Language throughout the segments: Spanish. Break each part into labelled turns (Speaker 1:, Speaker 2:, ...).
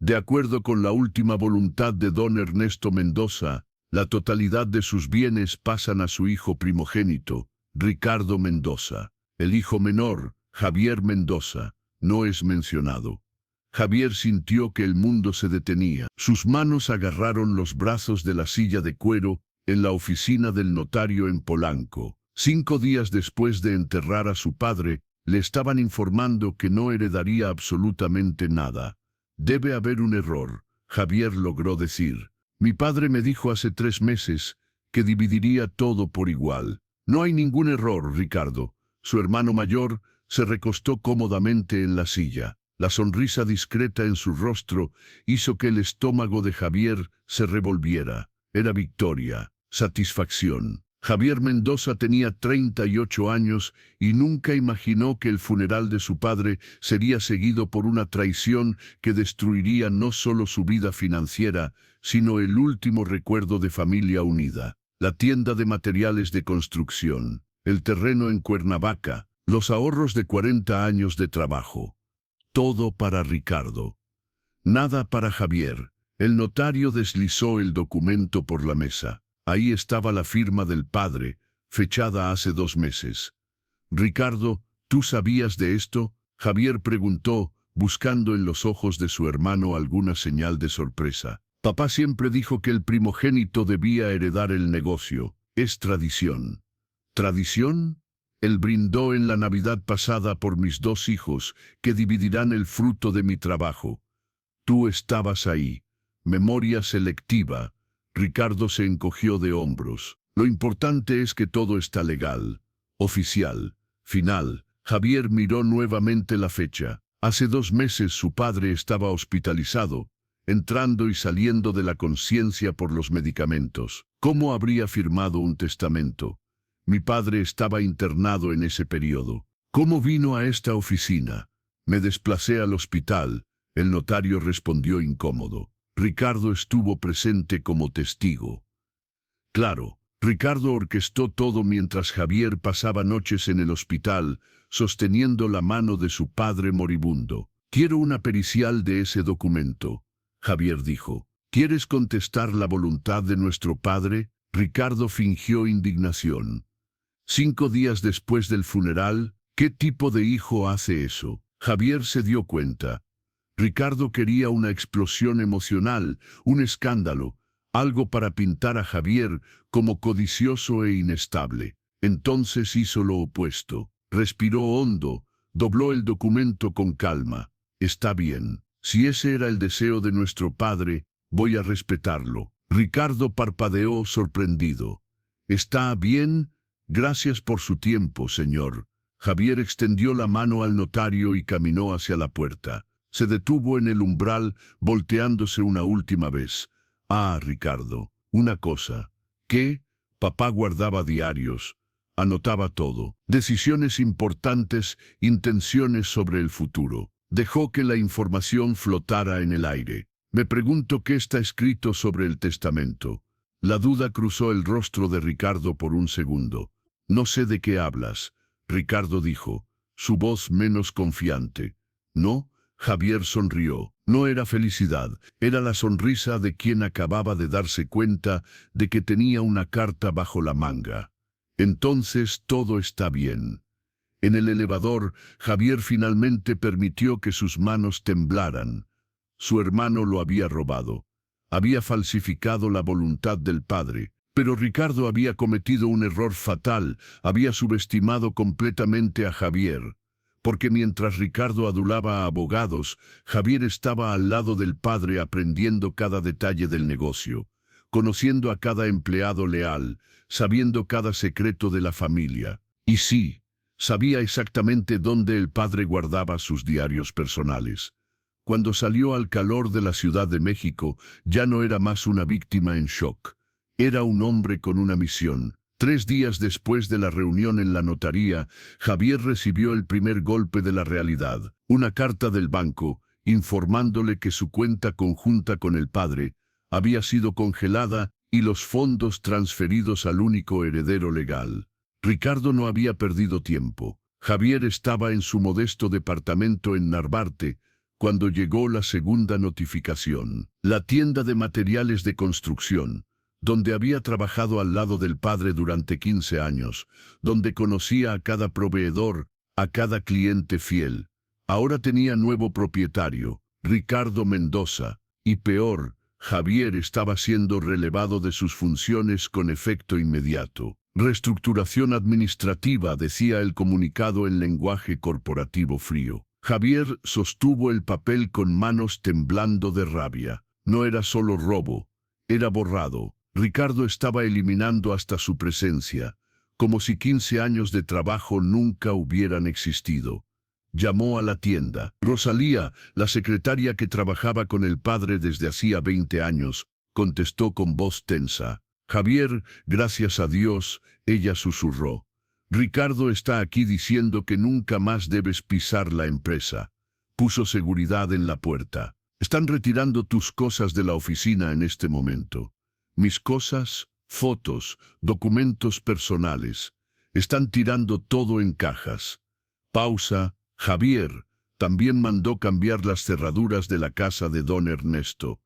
Speaker 1: De acuerdo con la última voluntad de don Ernesto Mendoza, la totalidad de sus bienes pasan a su hijo primogénito, Ricardo Mendoza. El hijo menor, Javier Mendoza, no es mencionado. Javier sintió que el mundo se detenía. Sus manos agarraron los brazos de la silla de cuero en la oficina del notario en Polanco. 5 días después de enterrar a su padre, le estaban informando que no heredaría absolutamente nada. Debe haber un error, Javier logró decir. Mi padre me dijo hace 3 meses que dividiría todo por igual. No hay ningún error, Ricardo. Su hermano mayor se recostó cómodamente en la silla. La sonrisa discreta en su rostro hizo que el estómago de Javier se revolviera. Era victoria, satisfacción. Javier Mendoza tenía 38 años y nunca imaginó que el funeral de su padre sería seguido por una traición que destruiría no solo su vida financiera, sino el último recuerdo de familia unida. La tienda de materiales de construcción, el terreno en Cuernavaca, los ahorros de 40 años de trabajo. Todo para Ricardo. Nada para Javier. El notario deslizó el documento por la mesa. Ahí estaba la firma del padre, fechada hace 2 meses. Ricardo, ¿tú sabías de esto? Javier preguntó, buscando en los ojos de su hermano alguna señal de sorpresa. Papá siempre dijo que el primogénito debía heredar el negocio. Es tradición. ¿Tradición? Él brindó en la Navidad pasada por mis 2 hijos, que dividirán el fruto de mi trabajo. Tú estabas ahí. Memoria selectiva. Ricardo se encogió de hombros. Lo importante es que todo está legal, oficial, final. Javier miró nuevamente la fecha. Hace 2 meses su padre estaba hospitalizado, entrando y saliendo de la conciencia por los medicamentos. ¿Cómo habría firmado un testamento? Mi padre estaba internado en ese periodo. ¿Cómo vino a esta oficina? Me desplacé al hospital. El notario respondió incómodo. Ricardo estuvo presente como testigo. Claro, Ricardo orquestó todo mientras Javier pasaba noches en el hospital, sosteniendo la mano de su padre moribundo. Quiero una pericial de ese documento, Javier dijo. ¿Quieres contestar la voluntad de nuestro padre? Ricardo fingió indignación. 5 días después del funeral, ¿qué tipo de hijo hace eso? Javier se dio cuenta. Ricardo quería una explosión emocional, un escándalo, algo para pintar a Javier como codicioso e inestable. Entonces hizo lo opuesto. Respiró hondo, dobló el documento con calma. Está bien. Si ese era el deseo de nuestro padre, voy a respetarlo. Ricardo parpadeó sorprendido. ¿Está bien? Gracias por su tiempo, señor. Javier extendió la mano al notario y caminó hacia la puerta. Se detuvo en el umbral, volteándose una última vez. Ah, Ricardo, una cosa. ¿Qué? Papá guardaba diarios. Anotaba todo. Decisiones importantes, intenciones sobre el futuro. Dejó que la información flotara en el aire. Me pregunto qué está escrito sobre el testamento. La duda cruzó el rostro de Ricardo por un segundo. No sé de qué hablas, Ricardo dijo, su voz menos confiante. ¿No? Javier sonrió. No era felicidad, era la sonrisa de quien acababa de darse cuenta de que tenía una carta bajo la manga. Entonces todo está bien. En el elevador, Javier finalmente permitió que sus manos temblaran. Su hermano lo había robado. Había falsificado la voluntad del padre. Pero Ricardo había cometido un error fatal, había subestimado completamente a Javier. Porque mientras Ricardo adulaba a abogados, Javier estaba al lado del padre aprendiendo cada detalle del negocio, conociendo a cada empleado leal, sabiendo cada secreto de la familia. Y sí, sabía exactamente dónde el padre guardaba sus diarios personales. Cuando salió al calor de la Ciudad de México, ya no era más una víctima en shock. Era un hombre con una misión. 3 días después de la reunión en la notaría, Javier recibió el primer golpe de la realidad. Una carta del banco, informándole que su cuenta conjunta con el padre había sido congelada y los fondos transferidos al único heredero legal. Ricardo no había perdido tiempo. Javier estaba en su modesto departamento en Narvarte, cuando llegó la segunda notificación. La tienda de materiales de construcción, donde había trabajado al lado del padre durante 15 años, donde conocía a cada proveedor, a cada cliente fiel. Ahora tenía nuevo propietario, Ricardo Mendoza, y peor, Javier estaba siendo relevado de sus funciones con efecto inmediato. Reestructuración administrativa, decía el comunicado en lenguaje corporativo frío. Javier sostuvo el papel con manos temblando de rabia. No era solo robo, era borrado. Ricardo estaba eliminando hasta su presencia, como si 15 años de trabajo nunca hubieran existido. Llamó a la tienda. Rosalía, la secretaria que trabajaba con el padre desde hacía 20 años, contestó con voz tensa. Javier, gracias a Dios, ella susurró. Ricardo está aquí diciendo que nunca más debes pisar la empresa. Puso seguridad en la puerta. Están retirando tus cosas de la oficina en este momento. Mis cosas, fotos, documentos personales. Están tirando todo en cajas. Pausa. Javier también mandó cambiar las cerraduras de la casa de don Ernesto.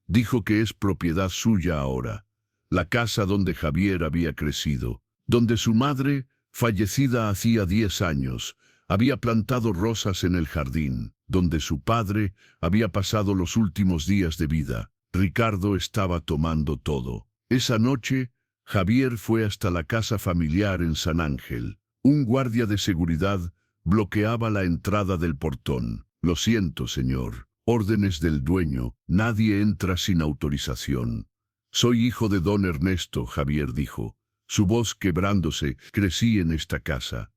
Speaker 1: Dijo que es propiedad suya ahora. La casa donde Javier había crecido, donde su madre, fallecida hacía 10 años, había plantado rosas en el jardín, donde su padre había pasado los últimos días de vida. Ricardo estaba tomando todo. Esa noche, Javier fue hasta la casa familiar en San Ángel. Un guardia de seguridad bloqueaba la entrada del portón. Lo siento, señor. Órdenes del dueño. Nadie entra sin autorización. Soy hijo de don Ernesto, Javier dijo. Su voz quebrándose. Crecí en esta casa.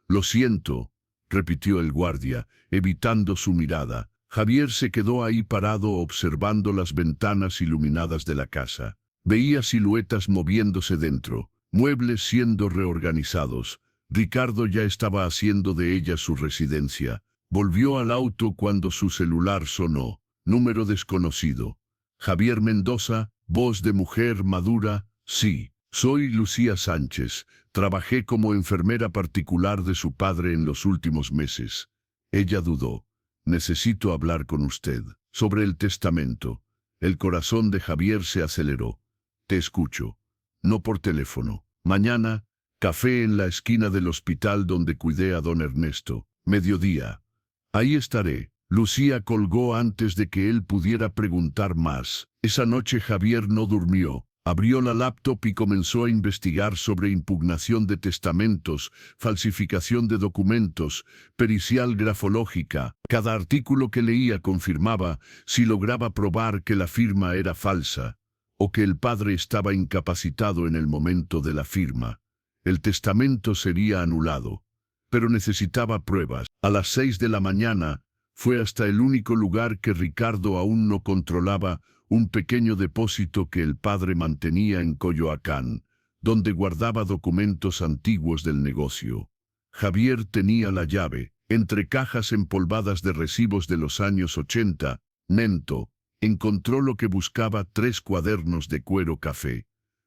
Speaker 1: Lo siento, repitió el guardia, evitando su mirada. Javier se quedó ahí parado observando las ventanas iluminadas de la casa. Veía siluetas moviéndose dentro, muebles siendo reorganizados. Ricardo ya estaba haciendo de ella su residencia. Volvió al auto cuando su celular sonó. Número desconocido. Javier Mendoza, voz de mujer madura. Sí, soy Lucía Sánchez. Trabajé como enfermera particular de su padre en los últimos meses. Ella dudó. Necesito hablar con usted. Sobre el testamento. El corazón de Javier se aceleró. Te escucho. No por teléfono. Mañana, café en la esquina del hospital donde cuidé a don Ernesto. Mediodía. Ahí estaré. Lucía colgó antes de que él pudiera preguntar más. Esa noche Javier no durmió. Abrió la laptop y comenzó a investigar sobre impugnación de testamentos, falsificación de documentos, pericial grafológica. Cada artículo que leía confirmaba, si lograba probar que la firma era falsa, o que el padre estaba incapacitado en el momento de la firma, el testamento sería anulado. Pero necesitaba pruebas. A las 6 de la mañana, fue hasta el único lugar que Ricardo aún no controlaba, un pequeño depósito que el padre mantenía en Coyoacán, donde guardaba documentos antiguos del negocio. Javier tenía la llave. Entre cajas empolvadas de recibos de los años 80, Nento encontró lo que buscaba: 3 cuadernos de cuero café.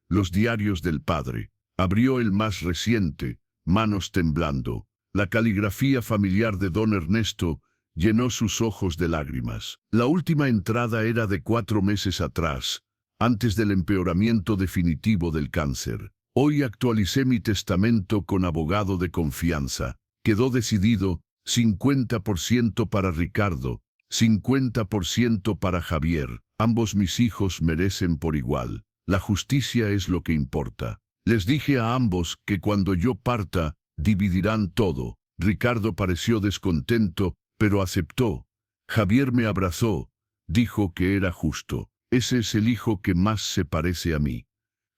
Speaker 1: Los diarios del padre. Abrió el más reciente, manos temblando. La caligrafía familiar de don Ernesto llenó sus ojos de lágrimas. La última entrada era de 4 meses atrás, antes del empeoramiento definitivo del cáncer. Hoy actualicé mi testamento con abogado de confianza. Quedó decidido: 50% para Ricardo, 50% para Javier. Ambos mis hijos merecen por igual. La justicia es lo que importa. Les dije a ambos que cuando yo parta, dividirán todo. Ricardo pareció descontento, pero aceptó. Javier me abrazó. Dijo que era justo. Ese es el hijo que más se parece a mí.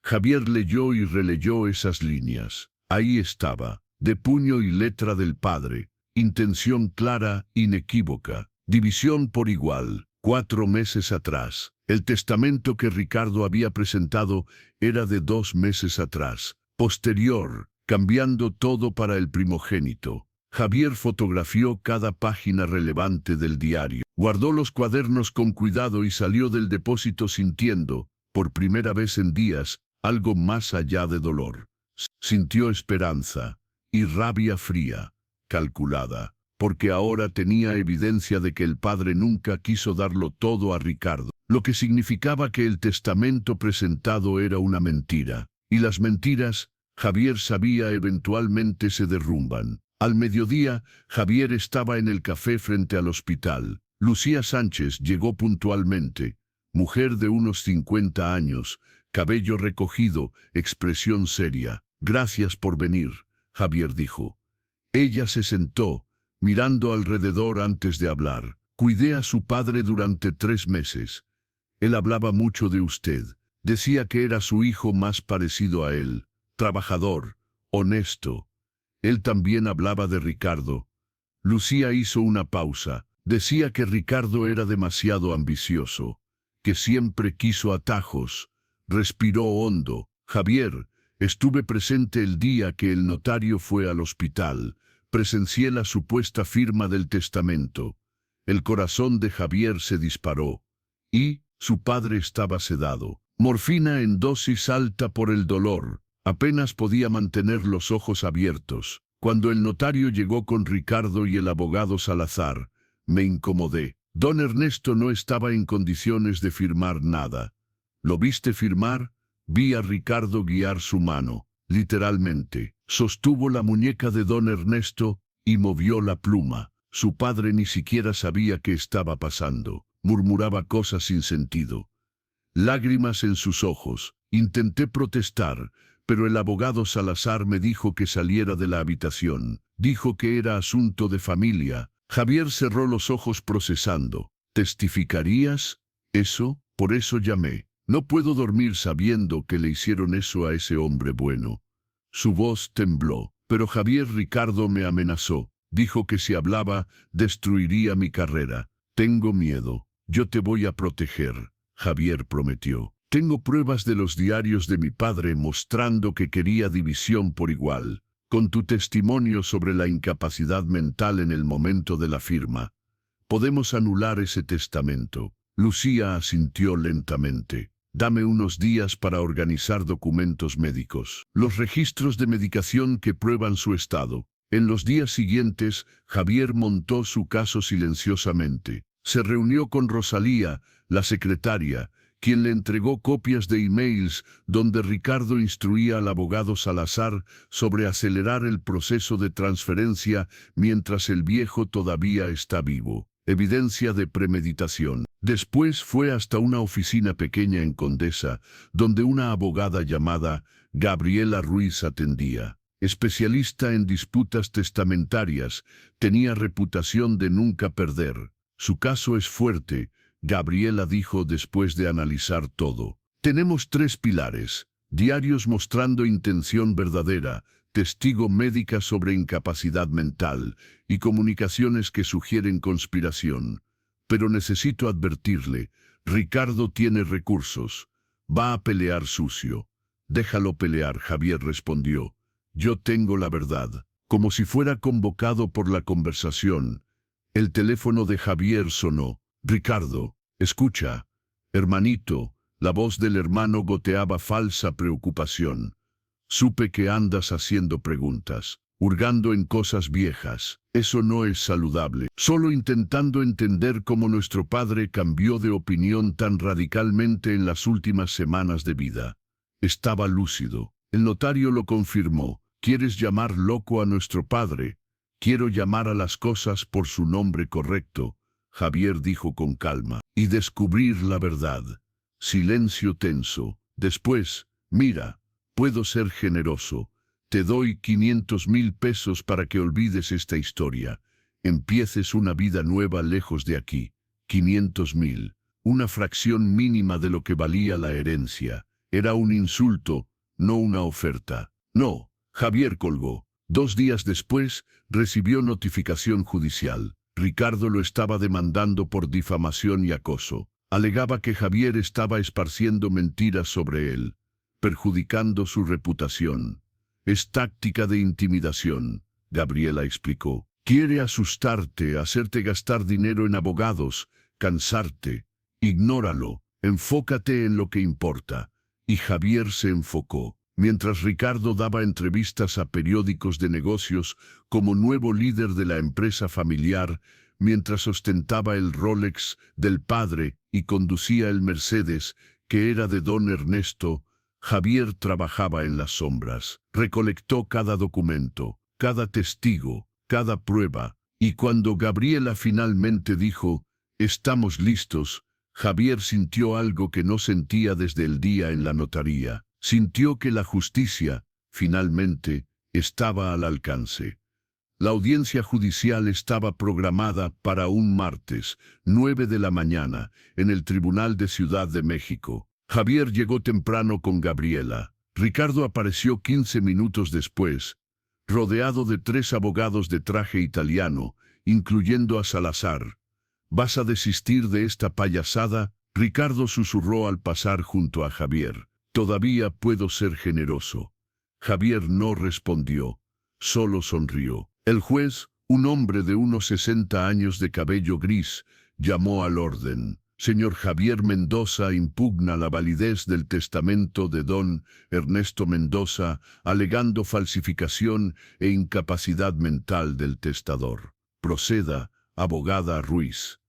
Speaker 1: Javier leyó y releyó esas líneas. Ahí estaba, de puño y letra del padre. Intención clara, inequívoca. División por igual. 4 meses atrás. El testamento que Ricardo había presentado era de 2 meses atrás. Posterior, cambiando todo para el primogénito. Javier fotografió cada página relevante del diario. Guardó los cuadernos con cuidado y salió del depósito sintiendo, por primera vez en días, algo más allá de dolor. Sintió esperanza y rabia fría, calculada. porque ahora tenía evidencia de que el padre nunca quiso darlo todo a Ricardo, lo que significaba que el testamento presentado era una mentira. Y las mentiras, Javier sabía, eventualmente se derrumban. Al mediodía, Javier estaba en el café frente al hospital. Lucía Sánchez llegó puntualmente, mujer de unos 50 años, cabello recogido, expresión seria. «Gracias por venir», Javier dijo. Ella se sentó, mirando alrededor antes de hablar. «Cuidé a su padre durante 3 meses. Él hablaba mucho de usted. Decía que era su hijo más parecido a él, trabajador, honesto. Él también hablaba de Ricardo». Lucía hizo una pausa. Decía que Ricardo era demasiado ambicioso, que siempre quiso atajos. Respiró hondo. «Javier, estuve presente el día que el notario fue al hospital. Presencié la supuesta firma del testamento». El corazón de Javier se disparó. Y su padre estaba sedado. Morfina en dosis alta por el dolor. Apenas podía mantener los ojos abiertos. Cuando el notario llegó con Ricardo y el abogado Salazar, me incomodé. Don Ernesto no estaba en condiciones de firmar nada. ¿Lo viste firmar? Vi a Ricardo guiar su mano. Literalmente, sostuvo la muñeca de don Ernesto y movió la pluma. Su padre ni siquiera sabía qué estaba pasando. Murmuraba cosas sin sentido. Lágrimas en sus ojos. Intenté protestar, pero el abogado Salazar me dijo que saliera de la habitación. Dijo que era asunto de familia. Javier cerró los ojos procesando. ¿Testificarías? Eso, por eso llamé. No puedo dormir sabiendo que le hicieron eso a ese hombre bueno. Su voz tembló. Pero Javier, Ricardo me amenazó. Dijo que si hablaba, destruiría mi carrera. Tengo miedo. Yo te voy a proteger, Javier prometió. Tengo pruebas de los diarios de mi padre mostrando que quería división por igual. Con tu testimonio sobre la incapacidad mental en el momento de la firma, podemos anular ese testamento. Lucía asintió lentamente. Dame unos días para organizar documentos médicos. Los registros de medicación que prueban su estado. En los días siguientes, Javier montó su caso silenciosamente. Se reunió con Rosalía, la secretaria, quien le entregó copias de emails donde Ricardo instruía al abogado Salazar sobre acelerar el proceso de transferencia mientras el viejo todavía está vivo. Evidencia de premeditación. Después fue hasta una oficina pequeña en Condesa, donde una abogada llamada Gabriela Ruiz atendía. Especialista en disputas testamentarias, tenía reputación de nunca perder. Su caso es fuerte, Gabriela dijo después de analizar todo. Tenemos 3 pilares: diarios mostrando intención verdadera, testigo médica sobre incapacidad mental y comunicaciones que sugieren conspiración. Pero necesito advertirle, Ricardo tiene recursos. Va a pelear sucio. Déjalo pelear, Javier respondió. Yo tengo la verdad. Como si fuera convocado por la conversación, el teléfono de Javier sonó. Ricardo, escucha. Hermanito, la voz del hermano goteaba falsa preocupación. Supe que andas haciendo preguntas, hurgando en cosas viejas. Eso no es saludable. Solo intentando entender cómo nuestro padre cambió de opinión tan radicalmente en las últimas semanas de vida. Estaba lúcido. El notario lo confirmó. ¿Quieres llamar loco a nuestro padre? Quiero llamar a las cosas por su nombre correcto, Javier dijo con calma, y descubrir la verdad. Silencio tenso. Después, mira, puedo ser generoso. Te doy 500,000 pesos para que olvides esta historia. Empieces una vida nueva lejos de aquí. 500,000. Una fracción mínima de lo que valía la herencia. Era un insulto, no una oferta. No, Javier colgó. 2 días después, recibió notificación judicial. Ricardo lo estaba demandando por difamación y acoso. Alegaba que Javier estaba esparciendo mentiras sobre él, perjudicando su reputación. Es táctica de intimidación, Gabriela explicó. Quiere asustarte, hacerte gastar dinero en abogados, cansarte. Ignóralo, enfócate en lo que importa. Y Javier se enfocó. Mientras Ricardo daba entrevistas a periódicos de negocios como nuevo líder de la empresa familiar, mientras ostentaba el Rolex del padre y conducía el Mercedes, que era de don Ernesto, Javier trabajaba en las sombras. Recolectó cada documento, cada testigo, cada prueba, y cuando Gabriela finalmente dijo, «Estamos listos», Javier sintió algo que no sentía desde el día en la notaría. Sintió que la justicia, finalmente, estaba al alcance. La audiencia judicial estaba programada para un martes, 9 de la mañana, en el Tribunal de Ciudad de México. Javier llegó temprano con Gabriela. Ricardo apareció 15 minutos después, rodeado de 3 abogados de traje italiano, incluyendo a Salazar. «¿Vas a desistir de esta payasada?», Ricardo susurró al pasar junto a Javier. «Todavía puedo ser generoso». Javier no respondió, solo sonrió. El juez, un hombre de unos 60 años de cabello gris, llamó al orden. «Señor Javier Mendoza impugna la validez del testamento de don Ernesto Mendoza, alegando falsificación e incapacidad mental del testador. Proceda, abogada Ruiz».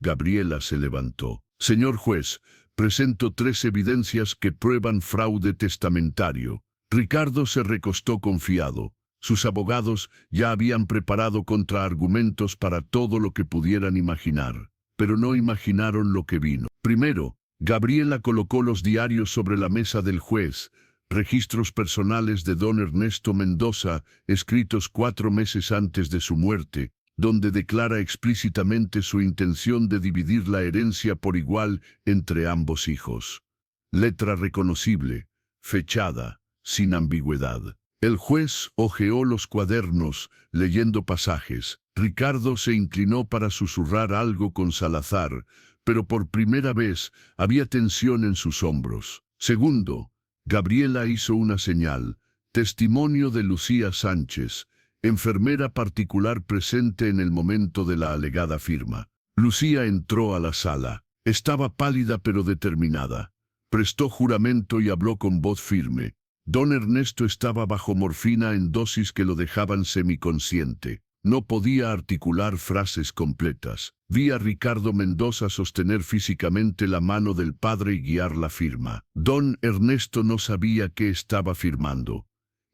Speaker 1: Gabriela se levantó. «Señor juez, presento 3 evidencias que prueban fraude testamentario». Ricardo se recostó confiado. Sus abogados ya habían preparado contraargumentos para todo lo que pudieran imaginar, pero no imaginaron lo que vino. Primero, Gabriela colocó los diarios sobre la mesa del juez, registros personales de don Ernesto Mendoza, escritos 4 meses antes de su muerte, donde declara explícitamente su intención de dividir la herencia por igual entre ambos hijos. Letra reconocible, fechada, sin ambigüedad. El juez hojeó los cuadernos, leyendo pasajes. Ricardo se inclinó para susurrar algo con Salazar, pero por primera vez había tensión en sus hombros. Segundo, Gabriela hizo una señal. Testimonio de Lucía Sánchez, enfermera particular presente en el momento de la alegada firma. Lucía entró a la sala. Estaba pálida pero determinada. Prestó juramento y habló con voz firme. Don Ernesto estaba bajo morfina en dosis que lo dejaban semiconsciente. No podía articular frases completas. Vi a Ricardo Mendoza sostener físicamente la mano del padre y guiar la firma. Don Ernesto no sabía qué estaba firmando.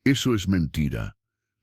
Speaker 1: Eso es mentira.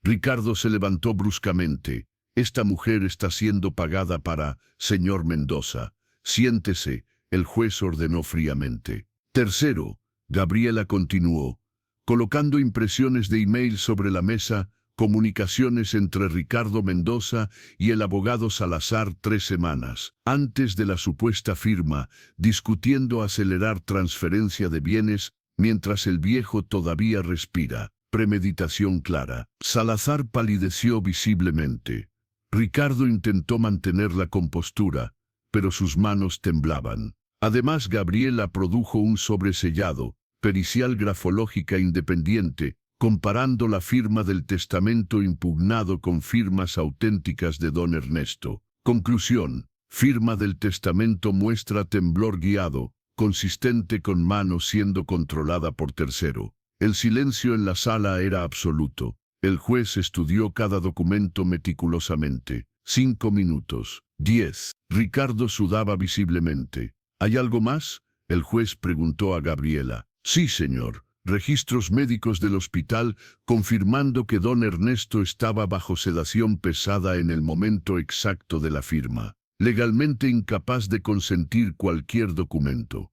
Speaker 1: Ricardo se levantó bruscamente. Esta mujer está siendo pagada para, señor Mendoza. Siéntese, el juez ordenó fríamente. Tercero, Gabriela continuó, colocando impresiones de email sobre la mesa, comunicaciones entre Ricardo Mendoza y el abogado Salazar 3 semanas antes de la supuesta firma, discutiendo acelerar transferencia de bienes mientras el viejo todavía respira. Premeditación clara. Salazar palideció visiblemente. Ricardo intentó mantener la compostura, pero sus manos temblaban. Además, Gabriela produjo un sobresellado, pericial grafológica independiente, comparando la firma del testamento impugnado con firmas auténticas de don Ernesto. Conclusión. Firma del testamento muestra temblor guiado, consistente con mano siendo controlada por tercero. El silencio en la sala era absoluto. El juez estudió cada documento meticulosamente. 5 minutos. 10. Ricardo sudaba visiblemente. ¿Hay algo más?, el juez preguntó a Gabriela. Sí, señor. Registros médicos del hospital confirmando que don Ernesto estaba bajo sedación pesada en el momento exacto de la firma. Legalmente incapaz de consentir cualquier documento.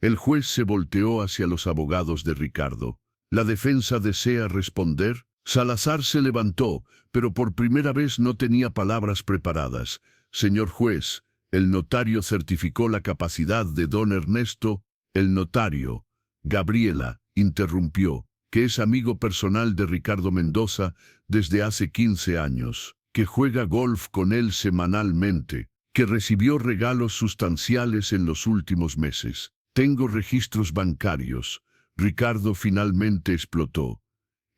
Speaker 1: El juez se volteó hacia los abogados de Ricardo. ¿La defensa desea responder? Salazar se levantó, pero por primera vez no tenía palabras preparadas. Señor juez, el notario certificó la capacidad de don Ernesto. El notario, Gabriela, interrumpió, que es amigo personal de Ricardo Mendoza desde hace 15 años, que juega golf con él semanalmente, que recibió regalos sustanciales en los últimos meses. Tengo registros bancarios. Ricardo finalmente explotó.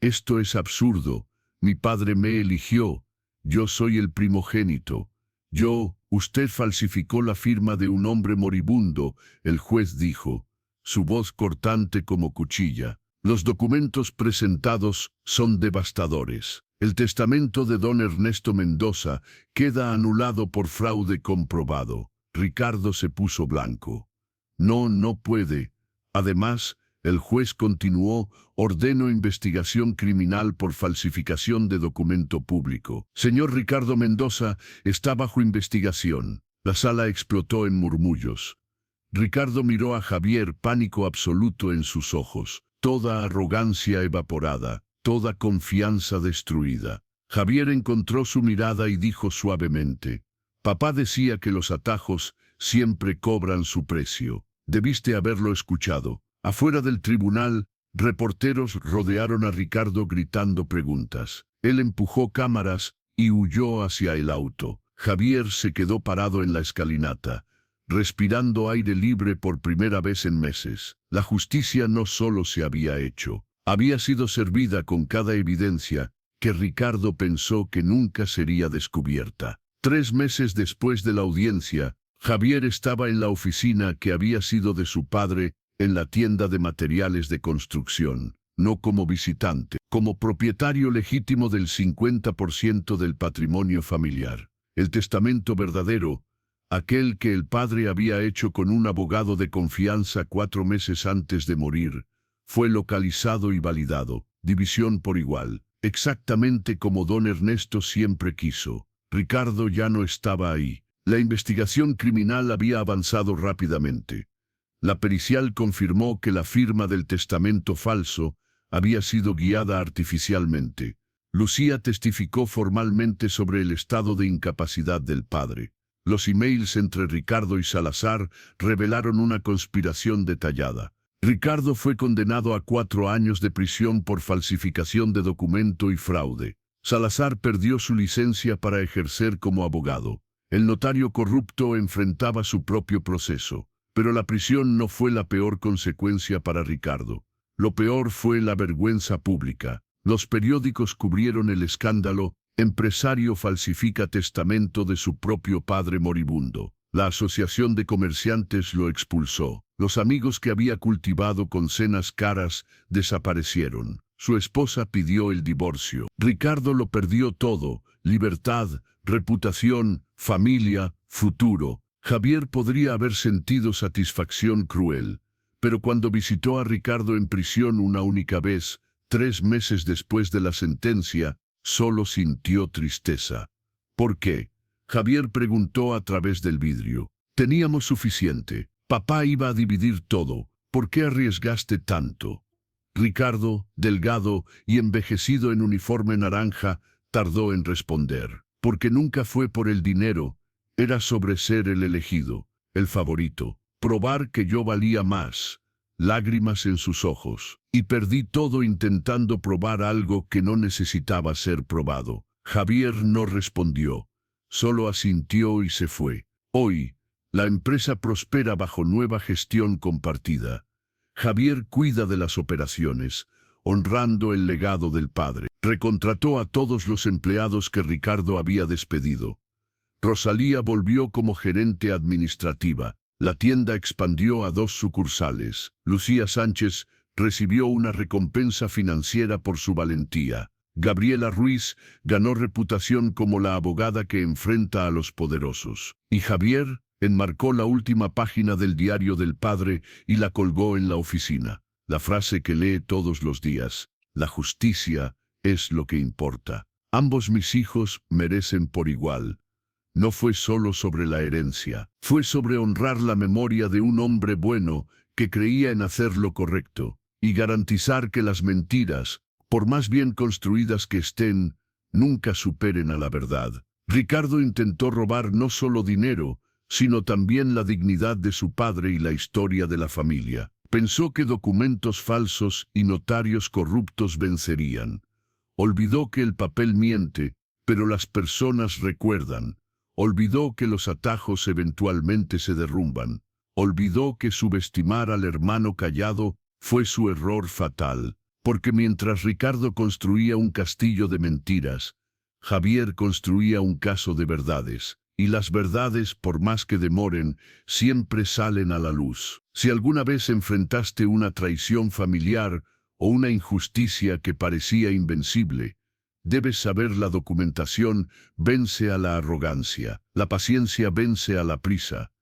Speaker 1: Esto es absurdo. Mi padre me eligió. Yo soy el primogénito. Usted falsificó la firma de un hombre moribundo, el juez dijo, su voz cortante como cuchilla. Los documentos presentados son devastadores. El testamento de don Ernesto Mendoza queda anulado por fraude comprobado. Ricardo se puso blanco. No puede. Además, el juez continuó, ordeno investigación criminal por falsificación de documento público. Señor Ricardo Mendoza está bajo investigación. La sala explotó en murmullos. Ricardo miró a Javier, pánico absoluto en sus ojos, toda arrogancia evaporada, toda confianza destruida. Javier encontró su mirada y dijo suavemente, papá decía que los atajos siempre cobran su precio. Debiste haberlo escuchado. Afuera del tribunal, reporteros rodearon a Ricardo gritando preguntas. Él empujó cámaras y huyó hacia el auto. Javier se quedó parado en la escalinata, respirando aire libre por primera vez en meses. La justicia no solo se había hecho, había sido servida con cada evidencia que Ricardo pensó que nunca sería descubierta. 3 meses después de la audiencia, Javier estaba en la oficina que había sido de su padre, en la tienda de materiales de construcción, no como visitante, como propietario legítimo del 50% del patrimonio familiar. El testamento verdadero, aquel que el padre había hecho con un abogado de confianza 4 meses antes de morir, fue localizado y validado, división por igual, exactamente como don Ernesto siempre quiso. Ricardo ya no estaba ahí. La investigación criminal había avanzado rápidamente. La pericial confirmó que la firma del testamento falso había sido guiada artificialmente. Lucía testificó formalmente sobre el estado de incapacidad del padre. Los emails entre Ricardo y Salazar revelaron una conspiración detallada. Ricardo fue condenado a 4 años de prisión por falsificación de documento y fraude. Salazar perdió su licencia para ejercer como abogado. El notario corrupto enfrentaba su propio proceso, pero la prisión no fue la peor consecuencia para Ricardo. Lo peor fue la vergüenza pública. Los periódicos cubrieron el escándalo, empresario falsifica testamento de su propio padre moribundo. La Asociación de Comerciantes lo expulsó. Los amigos que había cultivado con cenas caras desaparecieron. Su esposa pidió el divorcio. Ricardo lo perdió todo: libertad, reputación, familia, futuro. Javier podría haber sentido satisfacción cruel, pero cuando visitó a Ricardo en prisión una única vez, 3 meses después de la sentencia, solo sintió tristeza. ¿Por qué? Javier preguntó a través del vidrio. Teníamos suficiente. Papá iba a dividir todo. ¿Por qué arriesgaste tanto? Ricardo, delgado y envejecido en uniforme naranja, tardó en responder. Porque nunca fue por el dinero. Era sobre ser el elegido, el favorito. Probar que yo valía más. Lágrimas en sus ojos. Y perdí todo intentando probar algo que no necesitaba ser probado. Javier no respondió. Solo asintió y se fue. Hoy, la empresa prospera bajo nueva gestión compartida. Javier cuida de las operaciones, honrando el legado del padre. Recontrató a todos los empleados que Ricardo había despedido. Rosalía volvió como gerente administrativa. La tienda expandió a 2 sucursales. Lucía Sánchez recibió una recompensa financiera por su valentía. Gabriela Ruiz ganó reputación como la abogada que enfrenta a los poderosos. Y Javier enmarcó la última página del diario del padre y la colgó en la oficina. La frase que lee todos los días: la justicia es lo que importa. Ambos mis hijos merecen por igual. No fue solo sobre la herencia, fue sobre honrar la memoria de un hombre bueno que creía en hacer lo correcto y garantizar que las mentiras, por más bien construidas que estén, nunca superen a la verdad. Ricardo intentó robar no solo dinero, sino también la dignidad de su padre y la historia de la familia. Pensó que documentos falsos y notarios corruptos vencerían. Olvidó que el papel miente, pero las personas recuerdan. Olvidó que los atajos eventualmente se derrumban. Olvidó que subestimar al hermano callado fue su error fatal. Porque mientras Ricardo construía un castillo de mentiras, Javier construía un caso de verdades. Y las verdades, por más que demoren, siempre salen a la luz. Si alguna vez enfrentaste una traición familiar o una injusticia que parecía invencible, debes saber la documentación vence a la arrogancia, la paciencia vence a la prisa,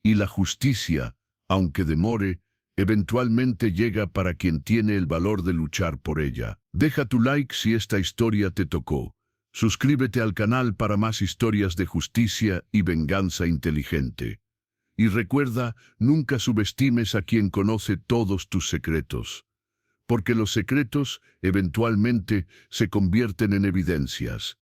Speaker 1: y la justicia, aunque demore, eventualmente llega para quien tiene el valor de luchar por ella. Deja tu like si esta historia te tocó. Suscríbete al canal para más historias de justicia y venganza inteligente. Y recuerda, nunca subestimes a quien conoce todos tus secretos, porque los secretos, eventualmente, se convierten en evidencias.